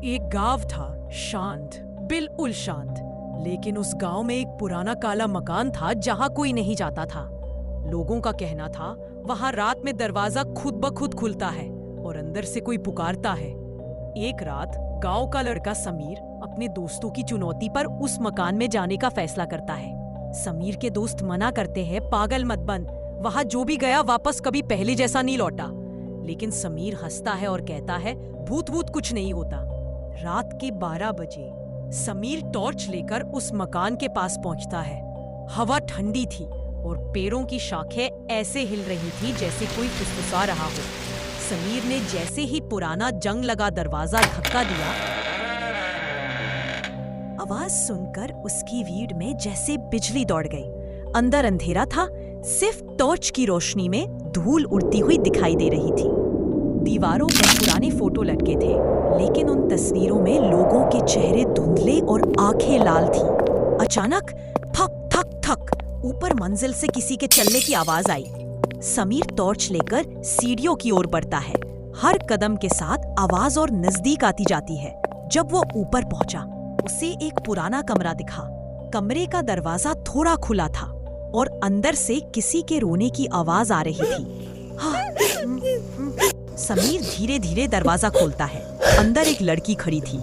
एक गांव था, शांत, बिल्कुल शांत। लेकिन उस गांव में एक पुराना काला मकान था जहां कोई नहीं जाता था। लोगों का कहना था वहां रात में दरवाजा खुद ब खुद खुलता है और अंदर से कोई पुकारता है। एक रात गांव का लड़का समीर अपने दोस्तों की चुनौती पर उस मकान में जाने का फैसला करता है। समीर के दोस्त मना करते हैं, पागल मत बन, वहां जो भी गया वापस कभी पहले जैसा नहीं लौटा। लेकिन समीर हंसता है और कहता है भूत भूत कुछ नहीं होता। रात के 12 बजे समीर टॉर्च लेकर उस मकान के पास पहुंचता है। हवा ठंडी थी और पेड़ों की शाखें ऐसे हिल रही थी जैसे कोई फुसफुसा रहा हो। समीर ने जैसे ही पुराना जंग लगा दरवाजा धक्का दिया, आवाज सुनकर उसकी रीढ़ में जैसे बिजली दौड़ गई। अंदर अंधेरा था, सिर्फ टॉर्च की रोशनी में धूल उड़ती हुई दिखाई दे रही थी। दीवारों पर पुराने फोटो लटके थे, लेकिन उन तस्वीरों में लोगों के चेहरे धुंधले और आंखें लाल थी। अचानक थक थक थक ऊपर मंजिल से किसी के चलने की आवाज आई। समीर टॉर्च लेकर सीढ़ियों की ओर बढ़ता है। हर कदम के साथ आवाज और नजदीक आती जाती है। जब वो ऊपर पहुंचा, उसे एक पुराना कमरा दिखा। कमरे का दरवाजा थोड़ा खुला था और अंदर से किसी के रोने की आवाज आ रही थी। समीर धीरे धीरे दरवाजा खोलता है। अंदर एक लड़की खड़ी थी,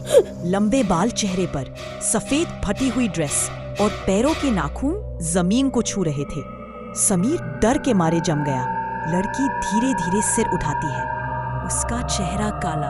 लंबे बाल चेहरे पर, सफेद फटी हुई ड्रेस और पैरों के नाखून जमीन को छू रहे थे। समीर डर के मारे जम गया। लड़की धीरे धीरे सिर उठाती है। उसका चेहरा काला,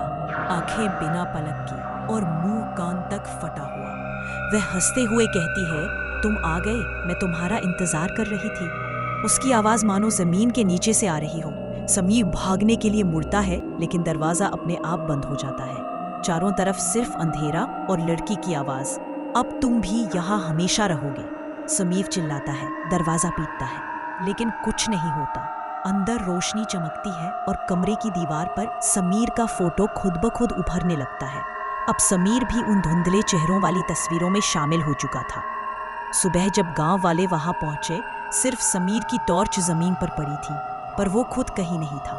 आंखें बिना पलक की और मुंह कान तक फटा हुआ। वह हंसते हुए कहती है, तुम आ गए, मैं तुम्हारा इंतजार कर रही थी। उसकी आवाज मानो जमीन के नीचे से आ रही हो। समीर भागने के लिए मुड़ता है, लेकिन दरवाजा अपने आप बंद हो जाता है। चारों तरफ सिर्फ अंधेरा और लड़की की आवाज, अब तुम भी यहाँ हमेशा रहोगे। समीर चिल्लाता है, दरवाजा पीटता है, लेकिन कुछ नहीं होता। अंदर रोशनी चमकती है और कमरे की दीवार पर समीर का फोटो खुद ब खुद उभरने लगता है। अब समीर भी उन धुंधले चेहरों वाली तस्वीरों में शामिल हो चुका था। सुबह जब गांव वाले वहां पहुंचे, सिर्फ समीर की टॉर्च जमीन पर पड़ी थी, पर वो खुद कहीं नहीं था।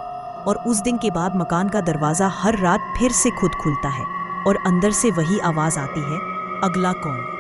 और उस दिन के बाद मकान का दरवाजा हर रात फिर से खुद खुलता है और अंदर से वही आवाज आती है, अगला कौन।